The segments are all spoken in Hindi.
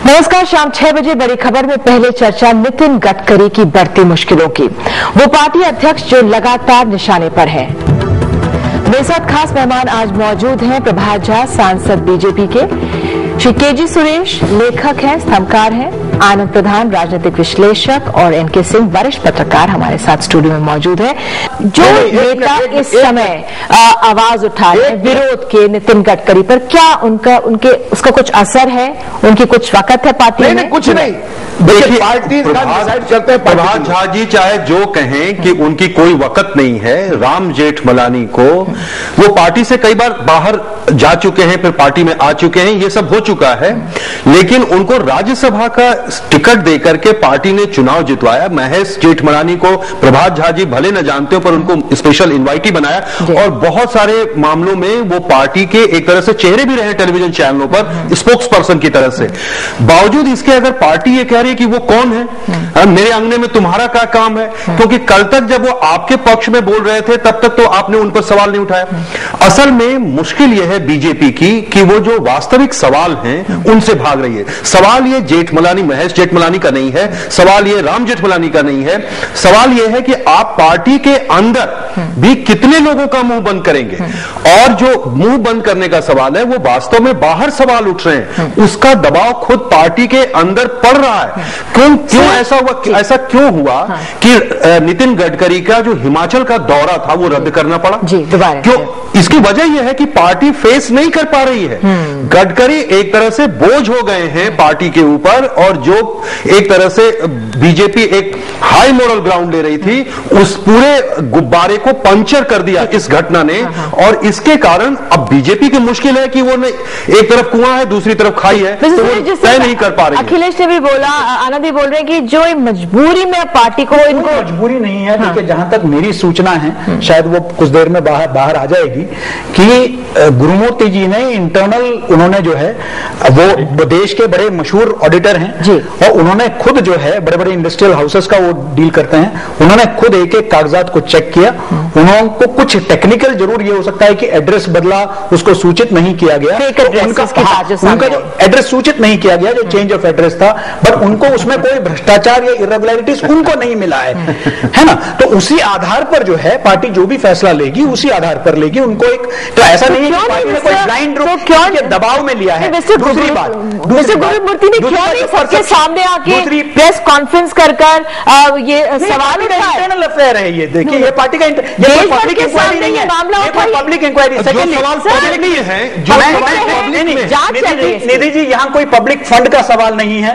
नमस्कार। शाम 6 बजे बड़ी खबर में पहले चर्चा नितिन गडकरी की बढ़ती मुश्किलों की। वो पार्टी अध्यक्ष जो लगातार निशाने पर है। मेरे साथ खास मेहमान आज मौजूद हैं प्रभात झा, सांसद बीजेपी के, श्री केजी सुरेश लेखक हैं, स्तंभकार हैं, आनंद प्रधान राजनीतिक विश्लेषक और एनके सिंह वरिष्ठ पत्रकार हमारे साथ स्टूडियो में मौजूद है। जो नेता इस समय आवाज उठा रहे हैं विरोध के नितिन गडकरी पर, क्या उसका कुछ असर है? उनकी कुछ वक्त है पार्टी में? कुछ नहीं। देखिए, पार्टी चलते हैं। प्रभात झा जी चाहे जो कहें कि उनकी कोई वक्त नहीं है, राम जेठमलानी को वो पार्टी से कई बार बाहर जा चुके हैं, फिर पार्टी में आ चुके हैं, ये सब हो चुका है, लेकिन उनको राज्यसभा का टिकट देकर के पार्टी ने चुनाव जितवाया। महेश जेठमलानी को प्रभात झा जी भले न जानते हो, पर उनको स्पेशल इनवाइटी बनाया और बहुत सारे मामलों में वो पार्टी के एक तरह से चेहरे भी रहे टेलीविजन चैनलों पर, स्पोक्स पर्सन की तरह से। बावजूद इसके अगर पार्टी ये कह रही है कि वो कौन है, मेरे अंगने में तुम्हारा क्या काम है, क्योंकि कल तक जब वो आपके पक्ष में बोल रहे थे तब तक तो आपने उन पर सवाल नहीं उठाया। असल में मुश्किल यह है बीजेपी की कि वो जो वास्तविक सवाल हैं उनसे भाग रही है। सवाल ये जेठमलानी, महेश जेठमलानी का नहीं है, सवाल ये राम जेठमलानी का नहीं है, सवाल ये है कि आप पार्टी के अंदर भी कितने लोगों का मुंह बंद करेंगे। और जो मुंह बंद करने का सवाल है वो वास्तव में बाहर सवाल उठ रहे हैं, उसका दबाव खुद पार्टी के अंदर पड़ रहा है। क्यों ऐसा हुआ? ऐसा क्यों हुआ कि नितिन गडकरी का जो हिमाचल का दौरा था वो रद्द करना पड़ा? क्यों? इसकी वजह यह है कि पार्टी फेस नहीं कर पा रही है। गडकरी एक तरह से बोझ हो गए हैं पार्टी के ऊपर, और जो एक तरह से बीजेपी एक हाई मॉरल ग्राउंड ले रही थी, उस पूरे गुब्बारे को पंचर कर दिया इस घटना ने। और इसके कारण अब बीजेपी की मुश्किल है कि वो एक तरफ कुआं है, दूसरी तरफ खाई है, तो वो तय नहीं कर पा रही। अखिलेश ने भी बोला, आनंद भी बोल रहे हैं कि जो मजबूरी में पार्टी को, इनको मजबूरी नहीं है। देखिए, जहां तक मेरी सूचना है, शायद वो कुछ देर में बाहर आ जाएगी, कि गुरुमूर्ति जी ने इंटरनल, उन्होंने जो है वो देश के बड़े मशहूर ऑडिटर हैं और उन्होंने खुद जो है बड़े बड़े इंडस्ट्रियल हाउसेस का वो डील करते हैं, उन्होंने खुद एक एक कागजात को चेक किया। उनको कुछ टेक्निकल जरूर ये हो सकता है कि एड्रेस बदला, उसको सूचित नहीं किया गया, उनका जो एड्रेस सूचित नहीं किया गया, जो चेंज ऑफ एड्रेस था, बट उनको उसमें कोई भ्रष्टाचार या इरेगुलरिटीज उनको नहीं मिला है ना। तो उसी आधार पर जो है पार्टी जो भी फैसला लेगी उसी आधार पर लेगी। उनको एक तो ऐसा नहीं है कि पार्टी ने कोई ब्लाइंड रूप के दबाव में लिया है। दूसरी बात, गुरुमूर्ति ने क्यों नहीं सबके सामने आके प्रेस कॉन्फ्रेंस कर ये सवाल उठाया? इंटरनल अफेयर है ये। देखिए, ये पार्टी का पब्लिक इंक्वायरी नहीं है, पब्लिक इंक्वायरी निधि जी, यहाँ कोई पब्लिक फंड का सवाल नहीं है,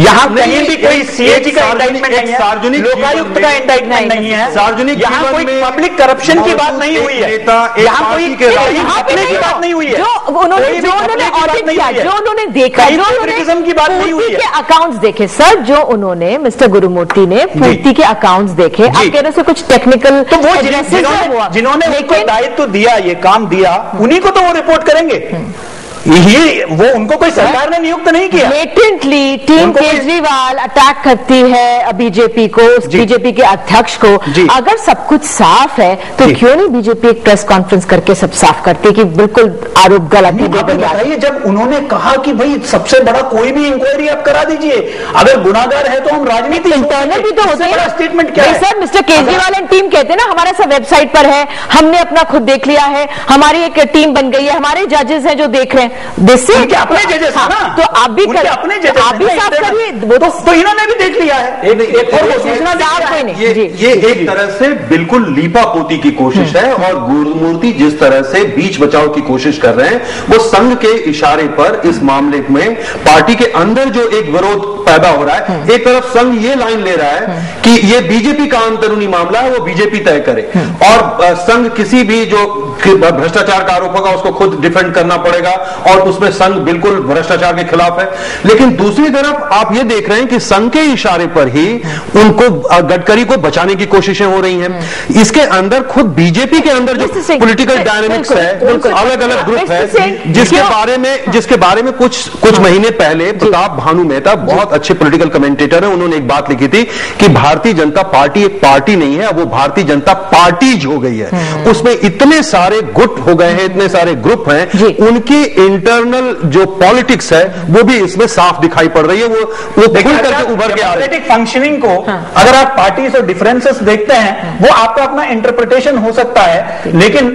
यहाँ कहीं भी कोई सीएजी का इंडाइटमेंट नहीं है, सार्वजनिक लोकायुक्त का इंडाइटमेंट नहीं है, सार्वजनिक यहाँ कोई पब्लिक करप्शन की बात नहीं हुई है, यहाँ कोई अपने की बात नहीं हुई है, जो उन्होंने ऑडिट किया, जो उन्होंने देखा, जो की बात नहीं हुई है, अकाउंट्स देखे सर, जो उन्होंने मिस्टर गुरुमूर्ति ने पूर्ति के अकाउंट्स देखे, आप कह रहे से कुछ टेक्निकल, तो वो जिन्होंने उनको दायित्व दिया, ये काम दिया, उन्हीं को तो वो रिपोर्ट करेंगे। ये वो उनको कोई सरकार ने नियुक्त नहीं किया। लेटेंटली टीम केजरीवाल अटैक करती है बीजेपी को, बीजेपी के अध्यक्ष को। अगर सब कुछ साफ है तो क्यों नहीं बीजेपी एक प्रेस कॉन्फ्रेंस करके सब साफ करती कि बिल्कुल आरोप गलत है? बताइए, जब उन्होंने कहा कि भाई सबसे बड़ा कोई भी इंक्वायरी आप करा दीजिए, अगर गुनाहगार है तो हम राजनीति, इंटरनल भी तो होता है। स्टेटमेंट क्या है sir? Mister Kejriwal and team कहते हैं ना, हमारा सब वेबसाइट पर है, हमने अपना खुद देख लिया है, हमारी एक टीम बन गई है, हमारे जजेस हैं जो देख रहे हैं। अपने जजेस है ना, तो आप भी अपने जजेस, आप भी साफ करिए। तो इन्होंने भी देख लिया है, ये एक तरह से बिल्कुल लीपापोती की कोशिश है। और गुरुमूर्ति जिस तरह से बीच बचाव की कोशिश कर रहे हैं, वो संघ के इशारे पर इस मामले में पार्टी के अंदर जो एक विरोध पैदा हो रहा है, एक तरफ संघ ये लाइन ले रहा है कि ये बीजेपी का अंदरूनी मामला है, वो बीजेपी तय करे, और संघ किसी भी जो भ्रष्टाचार का आरोप होगा उसको खुद डिफेंड करना पड़ेगा, और उसमें संघ बिल्कुल भ्रष्टाचार के खिलाफ है। लेकिन दूसरी तरफ आप ये देख रहे हैं कि संघ के इशारे पर ही उनको, गडकरी को बचाने की कोशिशें हो रही हैं। इसके अंदर खुद बीजेपी के अंदर जो पॉलिटिकल डायनामिक्स है, अलग अलग ग्रुप है, जिसके बारे में कुछ महीने पहले प्रताप भानु मेहता, बहुत अच्छे पॉलिटिकल कमेंटेटर हैं, उन्होंने एक बात लिखी थी कि भारतीय जनता पार्टी एक पार्टी नहीं है, वो भारतीय जनता पार्टीज हो गई है। उसमें इतने सारे गुट हो गए हैं, इतने सारे ग्रुप हैं, उनकी इंटरनल जो पॉलिटिक्स है वो भी इसमें साफ दिखाई पड़ रही है। वो खुल करके उभर के आ रही है। फंक्शनिंग को अगर आप पार्टीज और डिफरेंसेस देखते हैं, वो आपका अपना इंटरप्रिटेशन हो सकता है, लेकिन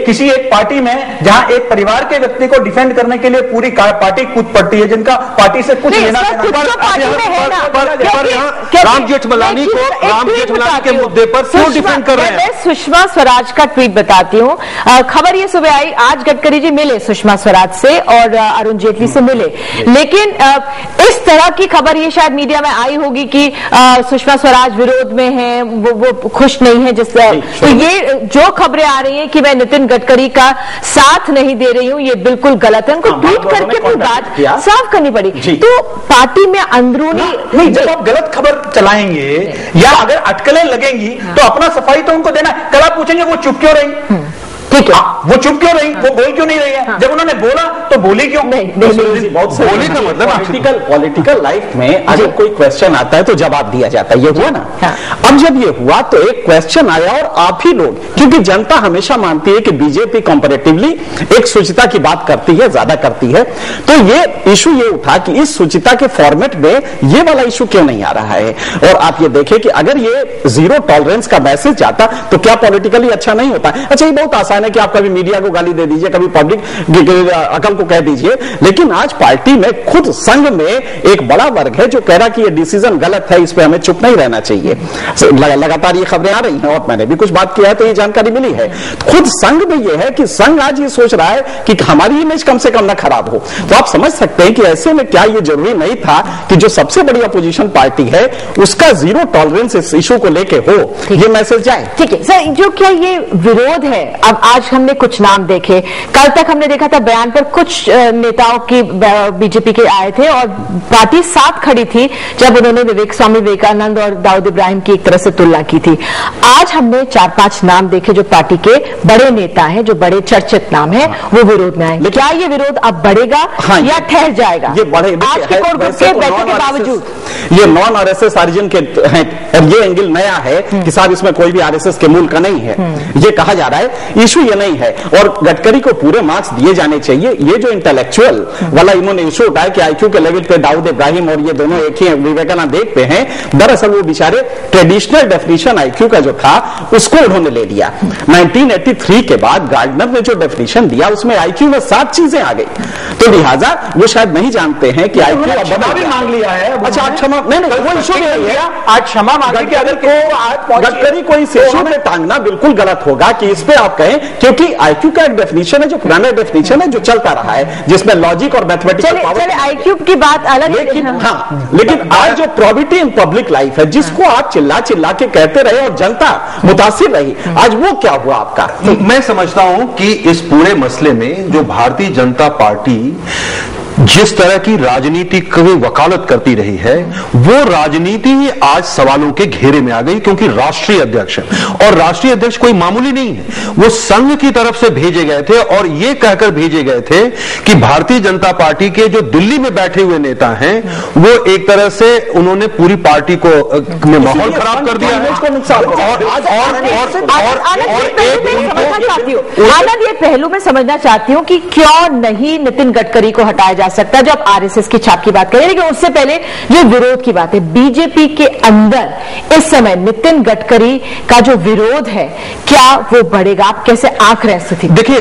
किसी एक पार्टी में जहां एक परिवार के व्यक्ति को डिफेंड करने के लिए पूरी पार्टी कूद पड़ती है, जिनका पार्टी से कुछ लेना राम जेठमलानी को के मुद्दे पर क्यों डिफेंड कर रहे हैं? मैं सुषमा स्वराज का ट्वीट बताती हूँ। खबर ये सुबह आई, आज गडकरी जी मिले सुषमा स्वराज से और अरुण जेटली से मिले, लेकिन इस तरह की खबर ये शायद मीडिया में आई होगी कि सुषमा स्वराज विरोध में हैं, वो खुश नहीं है जिससे। तो ये जो खबरें आ रही हैं कि मैं नितिन गडकरी का साथ नहीं दे रही हूँ, ये बिल्कुल गलत है। उनको ट्वीट करके अपनी बात साफ करनी पड़ी। तो पार्टी में अंदरूनी नहीं, जब आप गलत खबर चलाएंगे या अगर अटकलें लगेंगी तो अपना सफाई तो उनको देना। कल आप पूछेंगे वो चुप क्यों रही? ठीक है, वो चुप क्यों रही, वो बोल क्यों नहीं रही है? जब उन्होंने बोला तो बोली क्यों? नहीं, बहुत बोली का मतलब पॉलिटिकल लाइफ में अगर कोई क्वेश्चन आता है तो जवाब दिया जाता है। ये हुआ ना। अब जब ये हुआ तो एक क्वेश्चन आया और आप ही लोग, क्योंकि जनता हमेशा मानती है कि बीजेपी कंपैरेटिवली एक शुचिता की बात करती है, ज्यादा करती है, तो ये इशू ये उठा कि इस शुचिता के फॉर्मेट में ये वाला इशू क्यों नहीं आ रहा है। और आप ये देखें कि अगर ये जीरो टॉलरेंस का मैसेज जाता तो क्या पॉलिटिकली अच्छा नहीं होता? अच्छा, ये बहुत आसान है कि आप कभी मीडिया को गाली दे दीजिए, कभी पब्लिक अकल को कह दीजिए, लेकिन आज पार्टी में खुद संघ में एक बड़ा वर्ग है जो कह रहा कि ये डिसीजन गलत है, इस पे हमें चुप नहीं रहना चाहिए। लगातार ये खबरें आ रही हैं और मैंने भी कुछ बात किया है तो ये जानकारी मिली है। खुद संघ में ये है कि संघ आज ये सोच रहा है कि हमारी इमेज कम से कम ना खराब हो। तो आप समझ सकते हैं कि ऐसे में क्या ये जरूरी नहीं था कि जो सबसे बड़ी अपोजिशन पार्टी है उसका जीरो टॉलरेंस इस इशू को लेके हो, ये मैसेज जाए। ठीक है सर, जो क्या ये विरोध है, अब आज हमने कुछ नाम देखे, कल तक हमने देखा था बयान पर कुछ नेताओं की बीजेपी के आए थे और पार्टी साथ खड़ी थी जब उन्होंने स्वामी विवेकानंद और दाऊद इब्राहिम की एक तरह से तुलना की थी। आज हमने 4-5 नाम देखे जो पार्टी के बड़े नेता हैं, जो बड़े चर्चित नाम हैं, वो विरोध में आए। क्या ये विरोध अब बढ़ेगा या ठहर जाएगा? ये बढ़े आज के कोर ग्रुप के बैठक के बावजूद ये नॉन आरएसएस ऑरिजिन के हैं और ये एंगल नया है कि साहब इसमें कोई भी आरएसएस के मूल का नहीं है, ये कहा जा रहा है। इशू ये नहीं है और गडकरी को पूरे मार्क्स दिए जाने चाहिए। ये जो इंटेलेक्चुअल वाला इन्होंने इशू उठाया कि आईक्यू के लेवल पे दाऊद इब्राहिम और ये दोनों एक ही विवेकानंद एक पे हैं, दरअसल वो बेचारे ट्रेडिशनल डेफिनेशन आईक्यू का जो था उसको उन्होंने ले लिया। 1983 के बाद गार्डनर ने जो डेफिनेशन दिया उसमें आईक्यू में 7 चीजें आ गई, तो लिहाजा वो शायद नहीं जानते हैं कि आईक्यू अब क्षमा मांग लिया है। अच्छा, क्षमा नहीं, वो इशू नहीं है। आज क्षमा मांगी कि अगर गडकरी को इस इशू में टांगना बिल्कुल गलत होगा कि इस पे आप कहें, क्योंकि आईक्यू का एक डेफिनेशन है जो पुराना डेफिनेशन है जो चलता रहा है, जिसमें लॉजिक और मैथमेटिकल पावर। आईक्यू की बात अलग, लेकिन आज जो प्रोबेबिलिटी इन पब्लिक लाइफ है जिसको आप चिल्ला चिल्ला के कहते रहे और जनता मुतासिर रही, आज वो क्या हुआ आपका? मैं समझता हूं कि इस पूरे मसले में जो भारतीय जनता पार्टी जिस तरह की राजनीति की वकालत करती रही है, वो राजनीति ही आज सवालों के घेरे में आ गई, क्योंकि राष्ट्रीय अध्यक्ष और राष्ट्रीय अध्यक्ष कोई मामूली नहीं है, वो संघ की तरफ से भेजे गए थे और ये कहकर भेजे गए थे कि भारतीय जनता पार्टी के जो दिल्ली में बैठे हुए नेता हैं वो एक तरह से उन्होंने पूरी पार्टी को माहौल खराब कर दिया है। आनंद, ये पहलू में समझना चाहती हूँ कि क्यों नहीं नितिन गडकरी को हटाया जा सकता है। जब आरएसएस की छाप की बात करें, लेकिन उससे पहले जो विरोध की बात है, बीजेपी के अंदर इस समय नितिन गडकरी का जो विरोध है क्या वो बढ़ेगा? आप कैसे आंक रहे स्थिति? देखिए,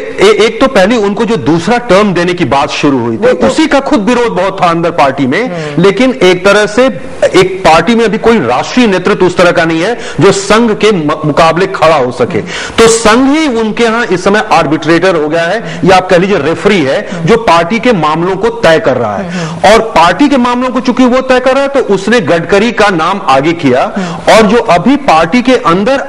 एक तो पहले उनको जो दूसरा टर्म देने की बात शुरू हुई थी उसी का खुद विरोध बहुत था अंदर पार्टी में, लेकिन एक तरह से एक पार्टी में अभी कोई राष्ट्रीय नेतृत्व उस तरह का नहीं है जो संघ के मुकाबले खड़ा हो सके, तो संघ ही उनके यहां इस समय आर्बिट्रेटर हो गया है या आप कह लीजिए रेफरी है जो पार्टी के मामलों को तय कर रहा है। और पार्टी के मामलों को चूंकि वो तय कर रहा है तो उसने गडकरी का नाम आगे किया और जो अभी पार्टी के अंदर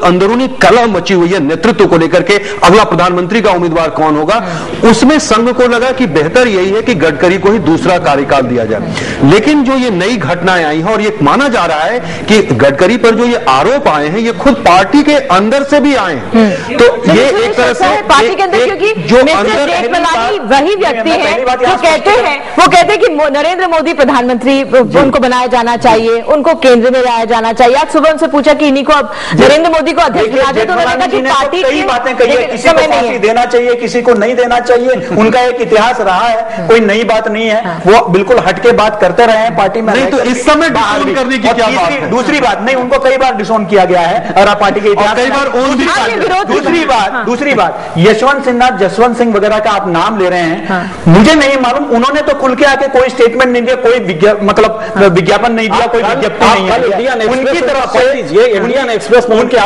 अंदरूनी कलह मची हुई है नेतृत्व को लेकर के, अगला प्रधानमंत्री का उम्मीदवार कौन होगा, उसमें संघ को लगा कि बेहतर यही है कि गडकरी को ही दूसरा कार्यकाल दिया जाए। लेकिन जो ये नई घटनाएं आई हैं और ये माना जा रहा है कि गडकरी पर जो ये आरोप आए हैं ये खुद पार्टी के अंदर से भी आए हैं, तो ये एक तरह से पार्टी के अंदर, क्योंकि जो अंदर वही व्यक्ति है जो कहते हैं कि नरेंद्र मोदी प्रधानमंत्री उनको बनाया जाना चाहिए, उनको केंद्र में लाया जाना चाहिए। आज सुबह उनसे पूछा कि इन्हीं को अब नरेंद्र मोदी को अध्यक्ष बना दे, तो उन्होंने कहा कि पार्टी कई बातें कही है, किसी को फांसी देना चाहिए, किसी को नहीं देना चाहिए, उनका एक इतिहास रहा है, कोई नई बात नहीं है, वो बिल्कुल हटके बात करते रहे हैं पार्टी में। नहीं तो इस समय डिसोन करने की क्या बात है? दूसरी बात, नहीं उनको कई बार डिसोन किया गया है और पार्टी के इतिहास कई बार दूसरी बात यशवंत सिन्हा, जसवंत सिंह वगैरह का आप नाम ले रहे हैं, मुझे नहीं मालूम, उन्होंने तो खुल के आके कोई स्टेटमेंट नहीं दिया, कोई विज्ञापन नहीं दिया, कोई विज्ञप्ति नहीं है उनकी तरफ से। इंडियन एक्सप्रेस में उनके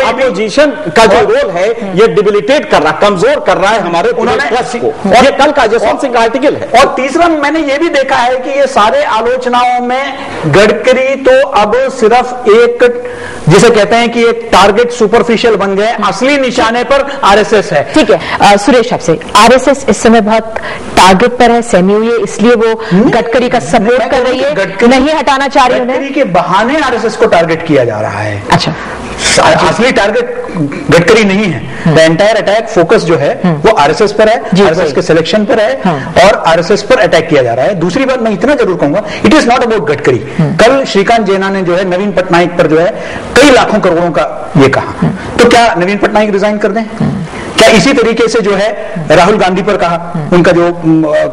अपोजिशन का जो रोल है ये डिबिलिटेट कर रहा, कमजोर कर रहा है हमारे ट्रस्ट को, और ये कल का जसवंत सिंह का आर्टिकल है। और तीसरा मैंने ये भी देखा है कि ये सारे आलोचनाओं में गडकरी तो अब सिर्फ एक, जिसे कहते हैं कि एक टारगेट सुपरफिशियल बन गए, असली निशाने पर आरएसएस है। ठीक है सुरेश, आपसे आरएसएस इस समय बहुत टारगेट पर है, सहमी हुई है, इसलिए वो गडकरी का सपोर्ट कर रही है, नहीं हटाना चाह रही है। गडकरी के बहाने आरएसएस को टारगेट किया जा रहा है। अच्छा, असली टारगेट गडकरी नहीं है। द एंटायर अटैक फोकस जो है वो आरएसएस पर है, आरएसएस के सिलेक्शन पर है और आरएसएस पर अटैक किया जा रहा है। दूसरी बात मैं इतना जरूर कहूंगा, it is not about Gadkari. कल श्रीकांत जेना ने जो है नवीन पटनायक पर जो है कई लाखों करोड़ों का ये कहा, तो क्या नवीन पटनायक रिजाइन कर दें? क्या इसी तरीके से जो है राहुल गांधी पर कहा, उनका जो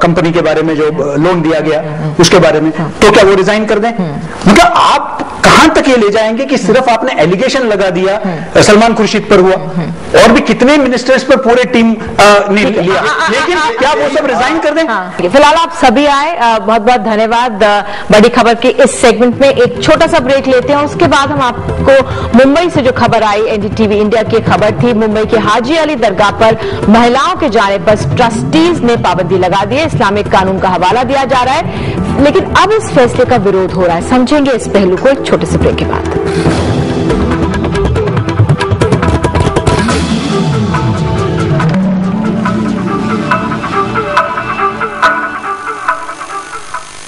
कंपनी के बारे में जो लोन दिया गया उसके बारे में, तो क्या वो रिजाइन कर दें? मतलब आप कहां तक ये ले जाएंगे कि सिर्फ आपने एलिगेशन लगा दिया सलमान खुर्शीद पर हुआ, और भी कितने मिनिस्टर्स पर पूरे टीम ने लिया, लेकिन क्या वो सब रिजाइन कर दें? फिलहाल आप सभी आए, बहुत बहुत धन्यवाद। बड़ी खबर के इस सेगमेंट में एक छोटा सा ब्रेक लेते हैं, उसके बाद हम आपको मुंबई से जो खबर आई, एनडीटीवी इंडिया की खबर थी, मुंबई के हाजी अली दरगाह पर महिलाओं के जाने पर ट्रस्टीज ने पाबंदी लगा दी है, इस्लामिक कानून का हवाला दिया जा रहा है, लेकिन अब इस फैसले का विरोध हो रहा है। समझेंगे इस पहलू को एक छोटे से ब्रेक के बाद।